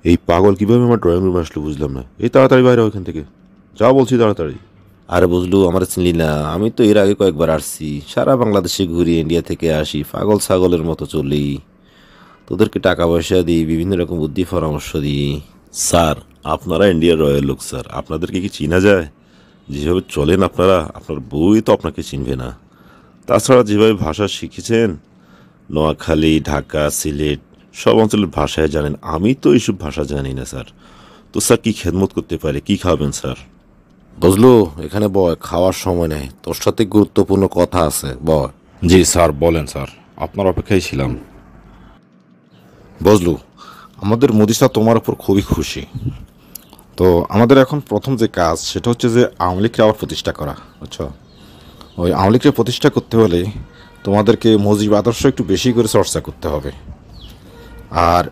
এই পাগল কিভাবে আমার ড্রয়িং রুমে আসলো বুঝলাম না। এই তাড়াতাড়ি বাইরে ওইখান থেকে, যা বলছি তাড়াতাড়ি। আরে বুঝলু, আমার চিনলি না? আমি তো এর আগে কয়েকবার আসছি, সারা বাংলাদেশে ঘুরি, ইন্ডিয়া থেকে আসি, পাগল ছাগলের মতো চলি, তোদেরকে টাকা পয়সা দিই, বিভিন্ন রকম বুদ্ধি পরামর্শ দিই। স্যার, আপনারা ইন্ডিয়ার রয়্যাল লোক স্যার, আপনাদেরকে কি চিনা যায়? যেভাবে চলেন আপনারা, আপনার বউই তো আপনাকে চিনবে না। তাছাড়া যেভাবে ভাষা শিখেছেন, নোয়াখালী, ঢাকা, সিলেট সব অঞ্চলের ভাষায় জানেন, আমি তো এইসব ভাষা জানি না স্যার। তো স্যার কি খেদমত করতে পারে, কি খাবেন স্যার? বুঝলু, এখানে বয়, খাওয়ার সময় নেই, তোর সাথে গুরুত্বপূর্ণ কথা আছে, বয়। জি স্যার, বলেন স্যার, আপনার অপেক্ষায় ছিলাম। বুঝলু, আমাদের মোদি স্যার তোমার উপর খুবই খুশি। তো আমাদের এখন প্রথম যে কাজ সেটা হচ্ছে যে আওয়ামী লীগকে আবার প্রতিষ্ঠা করা, বুঝছো? ওই আওয়ামী লীগকে প্রতিষ্ঠা করতে হলে তোমাদেরকে মজিব আদর্শ একটু বেশি করে চর্চা করতে হবে। আর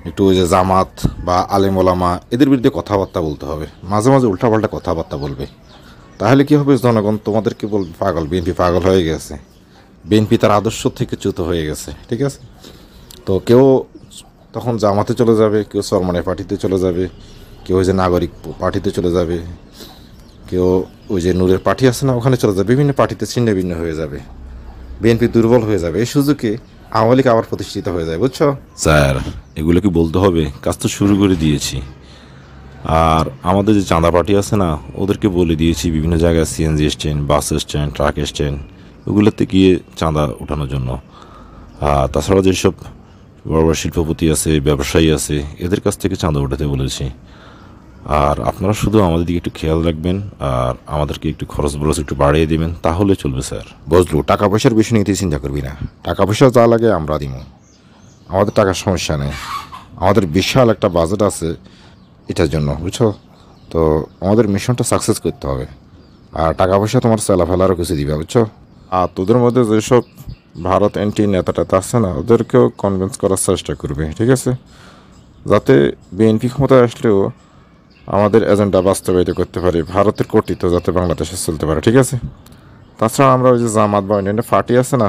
একটু ওই যে জামাত বা আলেম ওলামা এদের বিরুদ্ধে কথাবার্তা বলতে হবে, মাঝে মাঝে উল্টাপাল্টা কথাবার্তা বলবে। তাহলে কি হবে, জনগণ তোমাদেরকে বলবে পাগল, বিএনপি পাগল হয়ে গেছে, বিএনপি তার আদর্শ থেকে চ্যুত হয়ে গেছে, ঠিক আছে? তো কেউ তখন জামাতে চলে যাবে, কেউ সরমানের পার্টিতে চলে যাবে, কেউ ওই যে নাগরিক পার্টিতে চলে যাবে, কেউ ওই যে নূরের পার্টি আছে না ওখানে চলে যাবে, বিভিন্ন পার্টিতে ছিন্ন ভিন্ন হয়ে যাবে, বিএনপি দুর্বল হয়ে যাবে। এই সুযোগে আওয়ামী লীগ আবার প্রতিষ্ঠিত হয়ে যায়, বুঝছো? স্যার, এগুলো কি বলতে হবে? কাজ তো শুরু করে দিয়েছি। আর আমাদের যে চাঁদা পার্টি আছে না, ওদেরকে বলে দিয়েছি বিভিন্ন জায়গায় CNG stand, bus stand, truck stand ওগুলোতে গিয়ে চাঁদা ওঠানোর জন্য। আর তাছাড়া যেসব বড় বড় শিল্পপতি আছে, ব্যবসায়ী আছে, এদের কাছ থেকে চাঁদা ওঠাতে বলেছি। আর আপনারা শুধু আমাদের দিকে একটু খেয়াল রাখবেন, আর আমাদেরকে একটু খরচ বরচ একটু বাড়িয়ে দেবেন, তাহলে চলবে স্যার। বুঝলু, টাকা পয়সার বিষয় নিয়ে তুই চিন্তা করবি না, টাকা পয়সা যা লাগে আমরা দিব, আমাদের টাকার সমস্যা নেই। আমাদের বিশাল একটা বাজেট আছে এটার জন্য, বুঝছো? তো আমাদের মিশনটা সাকসেস করতে হবে। আর টাকা পয়সা তোমার ফেলারও কিছু দিবে, বুঝছো? আর তোদের মধ্যে যেসব ভারত অ্যান্টি নেতাটা আছে না, ওদেরকেও কনভিন্স করার চেষ্টা করবে, ঠিক আছে? যাতে বিএনপি ক্ষমতায় আসলেও আমাদের এজেন্ডা বাস্তবায়িত করতে পারে, ভারতের কর্তৃত্ব যাতে বাংলাদেশে চলতে পারে, ঠিক আছে? তাছাড়া আমরা ওই যে জামাত বা অন্যান্য পার্টি আছে না,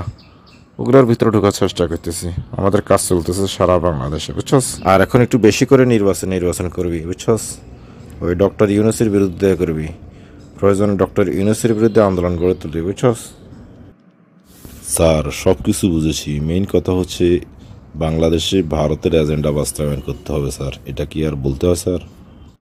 ওগুলোর ভিতরে ঢোকার চেষ্টা করতেছি। আমাদের কাজ চলতেছে সারা বাংলাদেশে, বুঝছস? আর এখন একটু বেশি করে নির্বাচন করবি, বুঝছস? ওই ডক্টর ইউনূসের বিরুদ্ধে করবি, প্রয়োজনে ডক্টর ইউনূসের বিরুদ্ধে আন্দোলন গড়ে তুলবি, বুঝছস? স্যার, সব কিছু বুঝেছি, মেইন কথা হচ্ছে বাংলাদেশে ভারতের এজেন্ডা বাস্তবায়ন করতে হবে স্যার। এটা কি আর বলতে হয় স্যার?